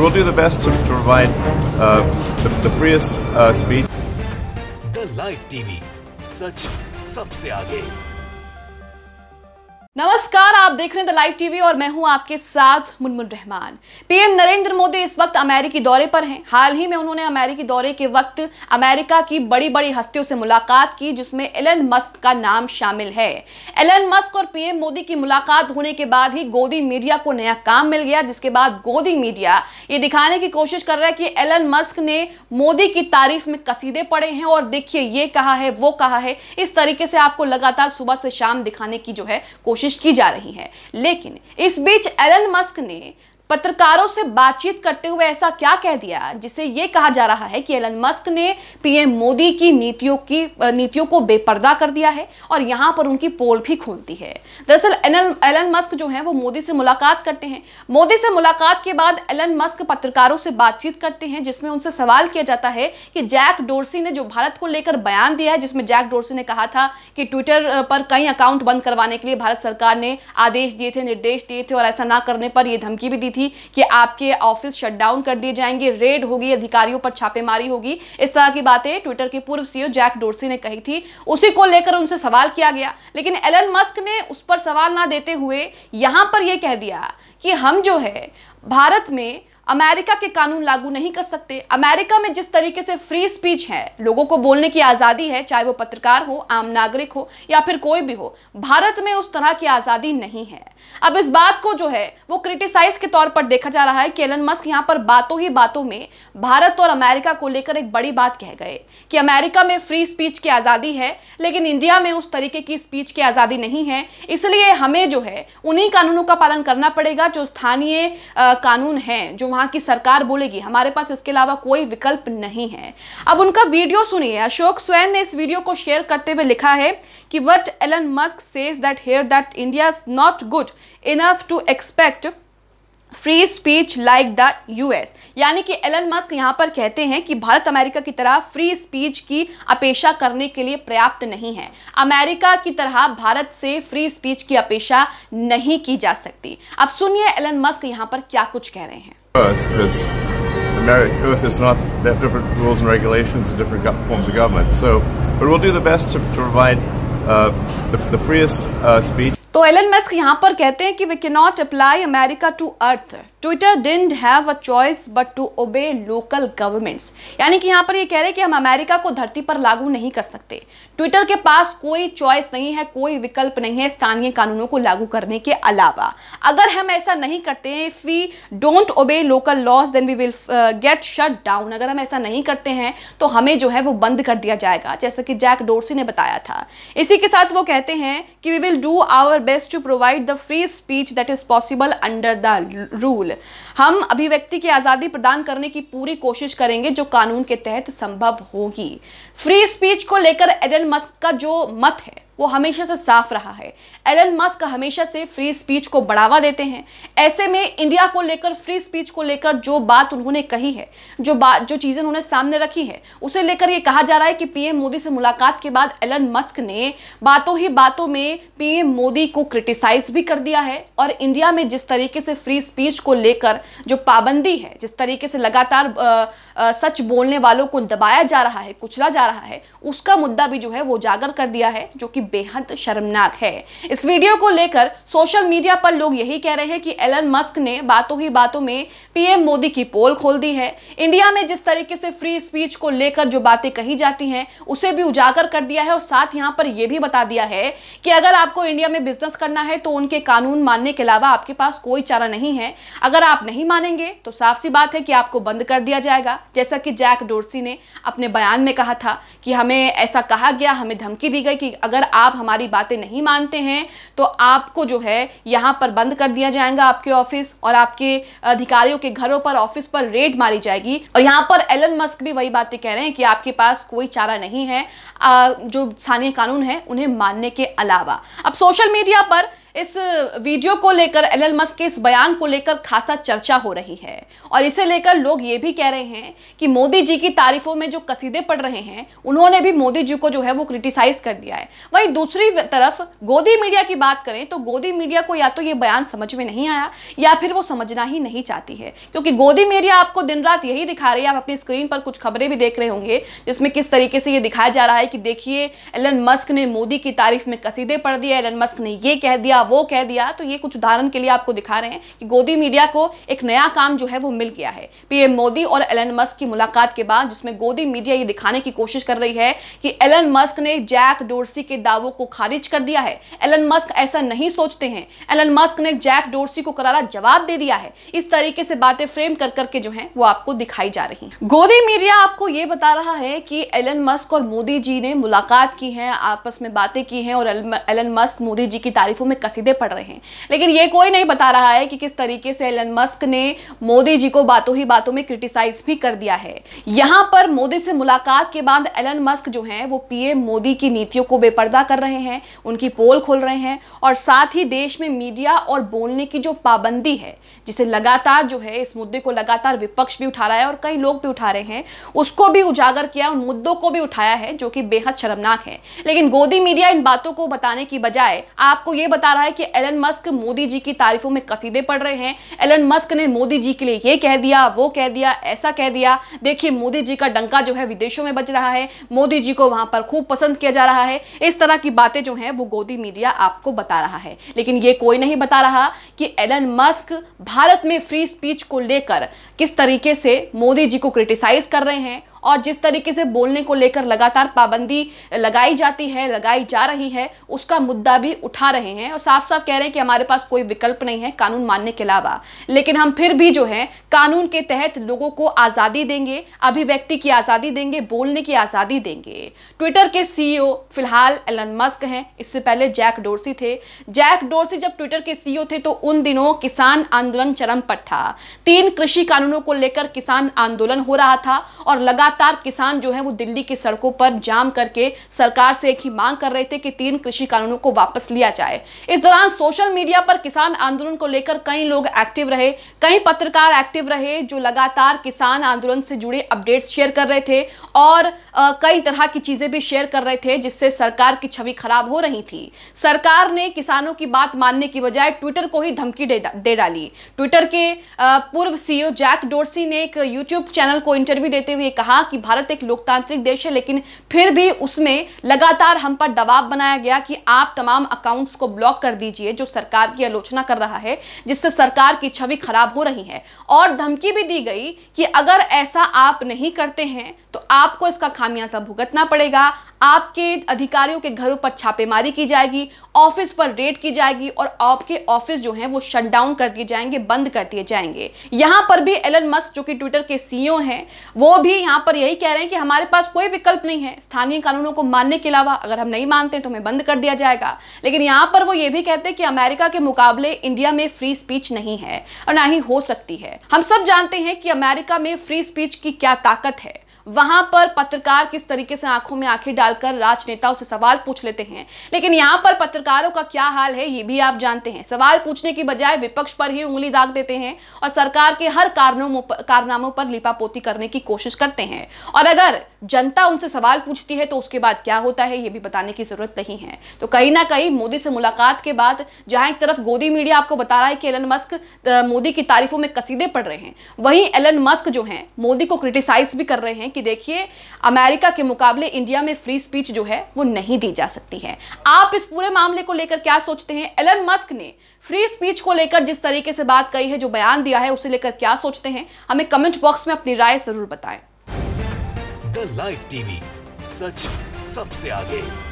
we'll do the best to provide the freest speech. The Live TV, सच सबसे आगे। नमस्कार, आप देख रहे हैं द लाइव टीवी और मैं हूं आपके साथ मुनमुन रहमान। पीएम नरेंद्र मोदी इस वक्त अमेरिकी दौरे पर हैं। हाल ही में उन्होंने अमेरिकी दौरे के वक्त अमेरिका की बड़ी बड़ी हस्तियों से मुलाकात की, जिसमें एलन मस्क का नाम शामिल है। एलन मस्क और पीएम मोदी की मुलाकात होने के बाद ही गोदी मीडिया को नया काम मिल गया, जिसके बाद गोदी मीडिया ये दिखाने की कोशिश कर रहा है कि एलन मस्क ने मोदी की तारीफ में कसीदे पड़े हैं और देखिए ये कहा है, वो कहा है। इस तरीके से आपको लगातार सुबह से शाम दिखाने की जो है कोशिश की जा रही है। लेकिन इस बीच एलन मस्क ने पत्रकारों से बातचीत करते हुए ऐसा क्या कह दिया जिसे यह कहा जा रहा है कि एलन मस्क ने पीएम मोदी की नीतियों को बेपर्दा कर दिया है और यहां पर उनकी पोल भी खोलती है। दरअसल एलन मस्क जो है वो मोदी से मुलाकात करते हैं। मोदी से मुलाकात के बाद एलन मस्क पत्रकारों से बातचीत करते हैं, जिसमें उनसे सवाल किया जाता है कि जैक डोर्सी ने जो भारत को लेकर बयान दिया है, जिसमें जैक डोर्सी ने कहा था कि ट्विटर पर कई अकाउंट बंद करवाने के लिए भारत सरकार ने आदेश दिए थे, निर्देश दिए थे और ऐसा ना करने पर यह धमकी भी दी थी कि आपके ऑफिस शटडाउन कर दिए जाएंगे, रेड होगी, अधिकारियों पर छापेमारी होगी। इस तरह की बातें ट्विटर के पूर्व सीईओ जैक डोर्सी ने कही थी। उसी को लेकर उनसे सवाल किया गया, लेकिन एलन मस्क ने उस पर सवाल ना देते हुए यहां पर यह कह दिया कि हम जो है भारत में अमेरिका के कानून लागू नहीं कर सकते। अमेरिका में जिस तरीके से फ्री स्पीच है, लोगों को बोलने की आज़ादी है, चाहे वो पत्रकार हो, आम नागरिक हो या फिर कोई भी हो, भारत में उस तरह की आज़ादी नहीं है। अब इस बात को जो है वो क्रिटिसाइज के तौर पर देखा जा रहा है कि एलन मस्क यहाँ पर बातों ही बातों में भारत और अमेरिका को लेकर एक बड़ी बात कह गए कि अमेरिका में फ्री स्पीच की आज़ादी है, लेकिन इंडिया में उस तरीके की स्पीच की आज़ादी नहीं है। इसलिए हमें जो है उन्हीं कानूनों का पालन करना पड़ेगा जो स्थानीय कानून हैं, जो वहां की सरकार बोलेगी। हमारे पास इसके अलावा कोई विकल्प नहीं है। अब उनका वीडियो सुनिए। अशोक स्वैन ने इस वीडियो को शेयर करते हुए लिखा है कि what Elon Musk says that here that India is not good enough to expect free speech like the US. यानी कि एलन मस्क यहां पर कहते हैं कि भारत अमेरिका की तरह फ्री स्पीच की अपेक्षा करने के लिए पर्याप्त नहीं है। अमेरिका की तरह भारत से फ्री स्पीच की अपेक्षा नहीं की जा सकती। अब सुनिए एलन मस्क यहां पर क्या कुछ कह रहे हैं। Because Earth is not, they have different rules and regulations and different forms of government. So, but we'll do the best to provide the freest speech. तो एलन मस्क यहाँ पर कहते हैं कि we can not apply America to earth. Twitter didn't have a choice but to obey local governments. यानी कि यहाँ पर ये कह रहे हैं कि हम अमेरिका को धरती पर लागू नहीं कर सकते। ट्विटर के पास कोई चॉइस नहीं है, कोई विकल्प नहीं है स्थानीय कानूनों को लागू करने के अलावा। अगर हम ऐसा नहीं करते हैं, if we don't obey local laws then we will get shut down. अगर हम ऐसा नहीं करते हैं तो हमें जो है वो बंद कर दिया जाएगा, जैसा कि जैक डोर्सी ने बताया था। इसी के साथ वो कहते हैं कि we will do our best to provide the free speech that is possible under the rule. हम अभिव्यक्ति की आजादी प्रदान करने की पूरी कोशिश करेंगे जो कानून के तहत संभव होगी। फ्री स्पीच को लेकर एलन मस्क का जो मत है वो हमेशा से साफ रहा है। एलन मस्क हमेशा से फ्री स्पीच को बढ़ावा देते हैं। ऐसे में इंडिया को लेकर, फ्री स्पीच को लेकर जो बात उन्होंने कही है, जो चीजें उन्होंने सामने रखी है, उसे लेकर ये कहा जा रहा है कि पीएम मोदी से मुलाकात के बाद एलन मस्क ने बातों ही बातों में पीएम मोदी को क्रिटिसाइज भी कर दिया है और इंडिया में जिस तरीके से फ्री स्पीच को लेकर जो पाबंदी है, जिस तरीके से लगातार सच बोलने वालों को दबाया जा रहा है, कुचला जा रहा है, उसका मुद्दा भी जो है वो उजागर कर दिया है, जो कि बेहद शर्मनाक है। इस वीडियो को लेकर सोशल मीडिया पर लोग यही कह रहे हैं कि एलन मस्क ने बातों ही बातों में पीएम मोदी की पोल खोल दी है। इंडिया में जिस तरीके से फ्री स्पीच को लेकर जो बातें कही जाती हैं उसे भी उजागर कर दिया है और साथ यहां पर यह भी बता दिया है कि अगर आपको इंडिया में बिजनेस करना है तो उनके कानून मानने के अलावा आपके पास कोई चारा नहीं है। अगर आप नहीं मानेंगे तो साफ सी बात है कि आपको बंद कर दिया जाएगा, जैसा कि जैक डोर्सी ने अपने बयान में कहा था कि हमें ऐसा कहा गया, हमें धमकी दी गई कि अगर आप हमारी बातें नहीं मानते हैं तो आपको जो है यहां पर बंद कर दिया जाएगा, आपके ऑफिस और आपके अधिकारियों के घरों पर, ऑफिस पर रेड मारी जाएगी। और यहां पर एलन मस्क भी वही बातें कह रहे हैं कि आपके पास कोई चारा नहीं है जो स्थानीय कानून है उन्हें मानने के अलावा। अब सोशल मीडिया पर इस वीडियो को लेकर, एलन मस्क के इस बयान को लेकर खासा चर्चा हो रही है और इसे लेकर लोग ये भी कह रहे हैं कि मोदी जी की तारीफों में जो कसीदे पढ़ रहे हैं, उन्होंने भी मोदी जी को जो है वो क्रिटिसाइज कर दिया है। वहीं दूसरी तरफ गोदी मीडिया की बात करें तो गोदी मीडिया को या तो ये बयान समझ में नहीं आया या फिर वो समझना ही नहीं चाहती है, क्योंकि गोदी मीडिया आपको दिन रात यही दिखा रही है। आप अपनी स्क्रीन पर कुछ खबरें भी देख रहे होंगे जिसमें किस तरीके से ये दिखाया जा रहा है कि देखिए एलन मस्क ने मोदी की तारीफ में कसीदे पढ़ दिए, एलन मस्क ने ये कह दिया, वो कह दिया। तो ये कुछ उदाहरण के लिए आपको दिखा रहे हैं कि गोदी मीडिया को एक नया काम जो है वो मिल गया है पीएम मोदी और एलन मस्क की मुलाकात के बाद, जिसमें गोदी मीडिया ये दिखाने की कोशिश कर रही है कि एलन मस्क ने जैक डोर्सी के दावों को खारिज कर दिया है। एलन मस्क ऐसा नहीं सोचते हैं, एलन मस्क ने जैक डोर्सी को करारा जवाब दे दिया है। इस तरीके से बातें फ्रेम कर करके जो है वो आपको दिखाई जा रही हैं। गोदी मीडिया आपको ये बता रहा है कि एलन मस्क और मोदी जी ने मुलाकात की है, आपस में बातें की हैं और एलन मस्क मोदी जी की तारीफों में कसीदे पढ़ रहे हैं, लेकिन ये कोई नहीं बता रहा है कि किस तरीके से एलन मस्क ने मोदी जी को बातों ही बातों में क्रिटिसाइज भी कर दिया है। यहां पर मोदी से मुलाकात के बाद एलन मस्क जो हैं वो पीएम मोदी की नीतियों को बेपर्दा कर रहे हैं, उनकी पोल खोल रहे हैं और साथ ही देश में मीडिया और बोलने की जो पाबंदी है, जिसे लगातार जो है इस मुद्दे को लगातार विपक्ष भी उठा रहा है और कई लोग भी उठा रहे हैं, उसको भी उजागर किया, उन मुद्दों को भी उठाया है जो कि बेहद शर्मनाक है। लेकिन गोदी मीडिया इन बातों को बताने की बजाय आपको यह बता रहा है कि एलन मस्क मोदी जी की तारीफों में कसीदे पढ़ रहे हैं, एलन मस्क ने मोदी जी के लिए ये कह दिया, वो कह दिया, ऐसा कह दिया, देखिए मोदी जी का डंका जो है विदेशों में बज रहा है, मोदी जी को वहां पर खूब पसंद किया जा रहा है। इस तरह की बातें जो हैं वो गोदी मीडिया आपको बता रहा है, लेकिन ये कोई नहीं बता रहा कि एलन मस्क भारत में फ्री स्पीच को लेकर किस तरीके से मोदी जी को क्रिटिसाइज कर रहे हैं और जिस तरीके से बोलने को लेकर लगातार पाबंदी लगाई जाती है, लगाई जा रही है, उसका मुद्दा भी उठा रहे हैं और साफ साफ कह रहे हैं कि हमारे पास कोई विकल्प नहीं है कानून मानने के अलावा, लेकिन हम फिर भी जो है कानून के तहत लोगों को आज़ादी देंगे, अभिव्यक्ति की आज़ादी देंगे, बोलने की आज़ादी देंगे। ट्विटर के सीईओ फिलहाल एलन मस्क हैं, इससे पहले जैक डोर्सी थे। जैक डोर्सी जब ट्विटर के सीईओ थे तो उन दिनों किसान आंदोलन चरम पर था। 3 कृषि कानूनों को लेकर किसान आंदोलन हो रहा था और लगातार किसान जो है वो दिल्ली की सड़कों पर जाम करके सरकार से एक ही मांग कर रहे थे कि 3 कृषि कानूनों को वापस लिया जाए। इस दौरान सोशल मीडिया पर किसान आंदोलन को लेकर कई लोग एक्टिव रहे, कई पत्रकार एक्टिव रहे जो लगातार किसान आंदोलन से जुड़े अपडेट्स शेयर कर रहे थे और कई तरह की चीजें भी शेयर कर रहे थे जिससे सरकार की छवि खराब हो रही थी। सरकार ने किसानों की बात मानने की बजाय ट्विटर को ही धमकी दे डाली। ट्विटर के पूर्व सीईओ जैक डोर्सी ने एक यूट्यूब चैनल को इंटरव्यू देते हुए कहा कि भारत एक लोकतांत्रिक देश है, लेकिन फिर भी उसमें लगातार हम पर दबाव बनाया गया कि आप तमाम अकाउंट्स को ब्लॉक कर दीजिए जो सरकार की आलोचना कर रहा है, जिससे सरकार की छवि खराब हो रही है। और धमकी भी दी गई कि अगर ऐसा आप नहीं करते हैं तो आपको इसका खामियाजा भुगतना पड़ेगा, आपके अधिकारियों के घरों पर छापेमारी की जाएगी, ऑफिस पर रेड की जाएगी और आपके ऑफिस जो हैं वो शट डाउन कर दिए जाएंगे, बंद कर दिए जाएंगे। यहां पर भी एलन मस्क जो कि ट्विटर के सीईओ हैं, वो भी यहां पर यही कह रहे हैं कि हमारे पास कोई विकल्प नहीं है स्थानीय कानूनों को मानने के अलावा, अगर हम नहीं मानते तो हमें बंद कर दिया जाएगा। लेकिन यहां पर वो ये भी कहते हैं कि अमेरिका के मुकाबले इंडिया में फ्री स्पीच नहीं है और ना ही हो सकती है। हम सब जानते हैं कि अमेरिका में फ्री स्पीच की क्या ताकत है। वहां पर पत्रकार किस तरीके से आंखों में आंखें डालकर राजनेताओं से सवाल पूछ लेते हैं, लेकिन यहां पर पत्रकारों का क्या हाल है ये भी आप जानते हैं। सवाल पूछने की बजाय विपक्ष पर ही उंगली दाग देते हैं और सरकार के हर कारनामों पर लिपापोती करने की कोशिश करते हैं। और अगर जनता उनसे सवाल पूछती है तो उसके बाद क्या होता है ये भी बताने की जरूरत नहीं है। तो कहीं ना कहीं मोदी से मुलाकात के बाद जहां एक तरफ गोदी मीडिया आपको बता रहा है कि एलन मस्क मोदी की तारीफों में कसीदे पढ़ रहे हैं, वहीं एलन मस्क जो हैं मोदी को क्रिटिसाइज भी कर रहे हैं कि देखिए अमेरिका के मुकाबले इंडिया में फ्री स्पीच जो है वो नहीं दी जा सकती है। आप इस पूरे मामले को लेकर क्या सोचते हैं? एलन मस्क ने फ्री स्पीच को लेकर जिस तरीके से बात कही है, जो बयान दिया है, उसे लेकर क्या सोचते हैं? हमें कमेंट बॉक्स में अपनी राय जरूर बताएं। द लाइव टीवी, सच सबसे आगे।